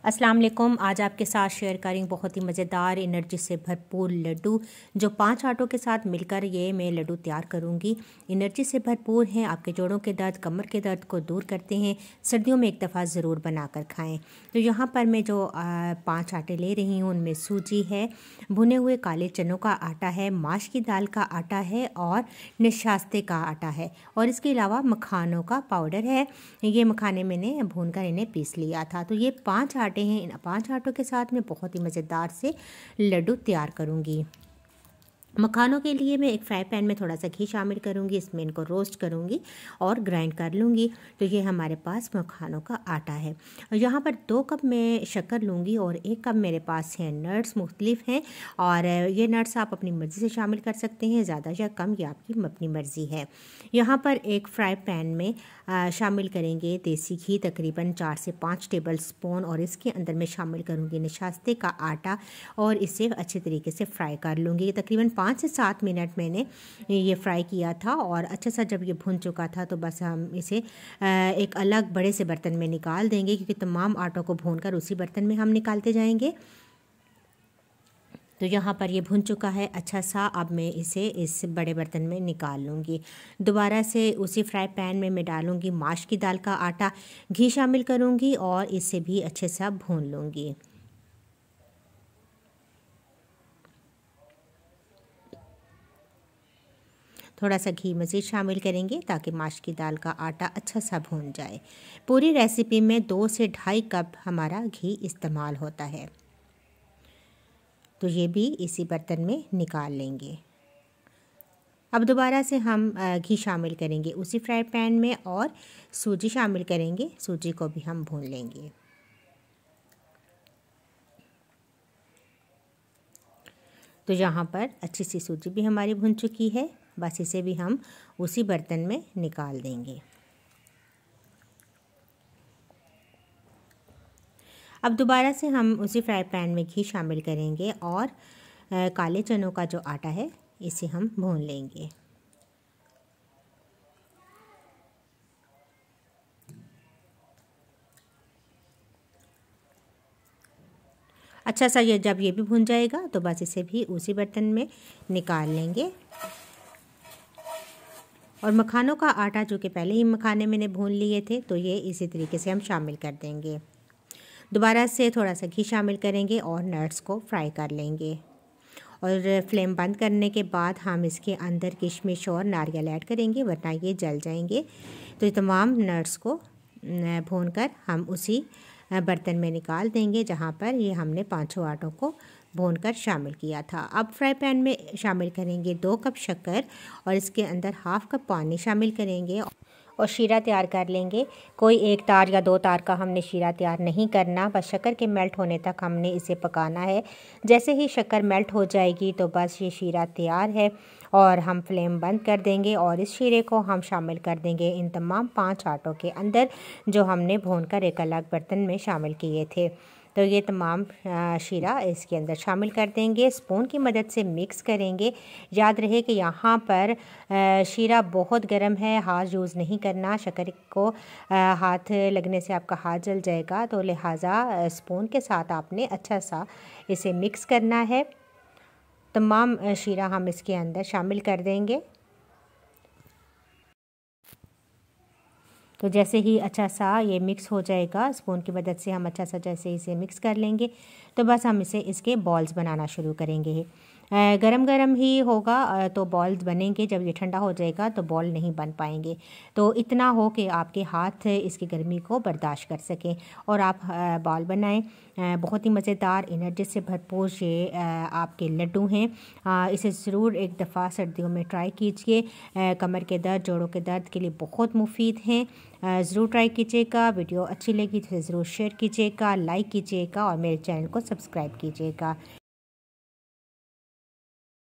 अस्सलाम वालेकुम। आज आपके साथ शेयर करेंगे बहुत ही मज़ेदार एनर्जी से भरपूर लड्डू जो 5 आटों के साथ मिलकर ये मैं लड्डू तैयार करूँगी। एनर्जी से भरपूर हैं, आपके जोड़ों के दर्द, कमर के दर्द को दूर करते हैं। सर्दियों में एक दफ़ा ज़रूर बनाकर खाएं। तो यहाँ पर मैं जो 5 आटे ले रही हूँ उनमें सूजी है, भुने हुए काले चनों का आटा है, माश की दाल का आटा है और निशास्ते का आटा है और इसके अलावा मखानों का पाउडर है। ये मखाने मैंने भूनकर इन्हें पीस लिया था। तो ये 5 आटे हैं। इन 5 आटों के साथ मैं बहुत ही मज़ेदार से लड्डू तैयार करूँगी। मखानों के लिए मैं एक फ्राई पैन में थोड़ा सा घी शामिल करूँगी, इसमें इनको रोस्ट करूँगी और ग्राइंड कर लूँगी। तो ये हमारे पास मखानों का आटा है। यहाँ पर 2 कप मैं शक्कर लूँगी और 1 कप मेरे पास है नट्स मुख्तलिफ हैं और ये नट्स आप अपनी मर्ज़ी से शामिल कर सकते हैं, ज़्यादा या कम ये आपकी अपनी मर्ज़ी है। यहाँ पर एक फ्राई पैन में शामिल करेंगे देसी घी तकरीबन 4 से 5 टेबल स्पून और इसके अंदर मैं शामिल करूँगी निशास्ते का आटा और इसे अच्छे तरीके से फ्राई कर लूँगी। तकरीबन 5 से 7 मिनट मैंने ये फ्राई किया था और अच्छा सा जब ये भुन चुका था तो बस हम इसे एक अलग बड़े से बर्तन में निकाल देंगे, क्योंकि तमाम आटों को भूनकर उसी बर्तन में हम निकालते जाएंगे। तो यहाँ पर ये भुन चुका है अच्छा सा। अब मैं इसे इस बड़े बर्तन में निकाल लूँगी। दोबारा से उसी फ्राई पैन में मैं डालूँगी माश की दाल का आटा, घी शामिल करूँगी और इसे भी अच्छे सा भून लूँगी। थोड़ा सा घी मज़ीद शामिल करेंगे ताकि माश की दाल का आटा अच्छा सा भून जाए। पूरी रेसिपी में 2 से 2.5 कप हमारा घी इस्तेमाल होता है। तो ये भी इसी बर्तन में निकाल लेंगे। अब दोबारा से हम घी शामिल करेंगे उसी फ्राई पैन में और सूजी शामिल करेंगे। सूजी को भी हम भून लेंगे। तो यहाँ पर अच्छी सी सूजी भी हमारी भुन चुकी है, बस इसे भी हम उसी बर्तन में निकाल देंगे। अब दोबारा से हम उसी फ्राई पैन में घी शामिल करेंगे और काले चनों का जो आटा है इसे हम भून लेंगे। अच्छा सा ये जब ये भी भुन जाएगा तो बस इसे भी उसी बर्तन में निकाल लेंगे। और मखानों का आटा जो कि पहले ही मखाने मैंने भून लिए थे तो ये इसी तरीके से हम शामिल कर देंगे। दोबारा से थोड़ा सा घी शामिल करेंगे और नट्स को फ्राई कर लेंगे और फ्लेम बंद करने के बाद हम इसके अंदर किशमिश और नारियल ऐड करेंगे, वरना ये जल जाएंगे। तो ये तमाम नट्स को भूनकर हम उसी बर्तन में निकाल देंगे जहाँ पर ये हमने 5 आटों को भूनकर शामिल किया था। अब फ्राई पैन में शामिल करेंगे 2 कप शक्कर और इसके अंदर हाफ़ कप पानी शामिल करेंगे और शीरा तैयार कर लेंगे। कोई 1 तार या 2 तार का हमने शीरा तैयार नहीं करना, बस शक्कर के मेल्ट होने तक हमने इसे पकाना है। जैसे ही शक्कर मेल्ट हो जाएगी तो बस ये शीरा तैयार है और हम फ्लेम बंद कर देंगे और इस शीरे को हम शामिल कर देंगे इन तमाम 5 आटों के अंदर जो हमने भूनकर एक अलग बर्तन में शामिल किए थे। तो ये तमाम शीरा इसके अंदर शामिल कर देंगे, स्पून की मदद से मिक्स करेंगे। याद रहे कि यहाँ पर शीरा बहुत गर्म है, हाथ यूज़ नहीं करना, शक्कर को हाथ लगने से आपका हाथ जल जाएगा। तो लिहाजा स्पून के साथ आपने अच्छा सा इसे मिक्स करना है। तमाम शीरा हम इसके अंदर शामिल कर देंगे। तो जैसे ही अच्छा सा ये मिक्स हो जाएगा, स्पून की मदद से हम अच्छा सा जैसे इसे मिक्स कर लेंगे तो बस हम इसे इसके बॉल्स बनाना शुरू करेंगे। गरम गरम ही होगा तो बॉल्स बनेंगे, जब ये ठंडा हो जाएगा तो बॉल नहीं बन पाएंगे। तो इतना हो कि आपके हाथ इसकी गर्मी को बर्दाश्त कर सकें और आप बॉल बनाएं। बहुत ही मज़ेदार एनर्जी से भरपूर ये आपके लड्डू हैं। इसे ज़रूर एक दफ़ा सर्दियों में ट्राई कीजिए। कमर के दर्द, जोड़ों के दर्द के लिए बहुत मुफीद हैं। ज़रूर ट्राई कीजिएगा। वीडियो अच्छी लगी तो ज़रूर शेयर कीजिएगा, लाइक कीजिएगा और मेरे चैनल को सब्सक्राइब कीजिएगा।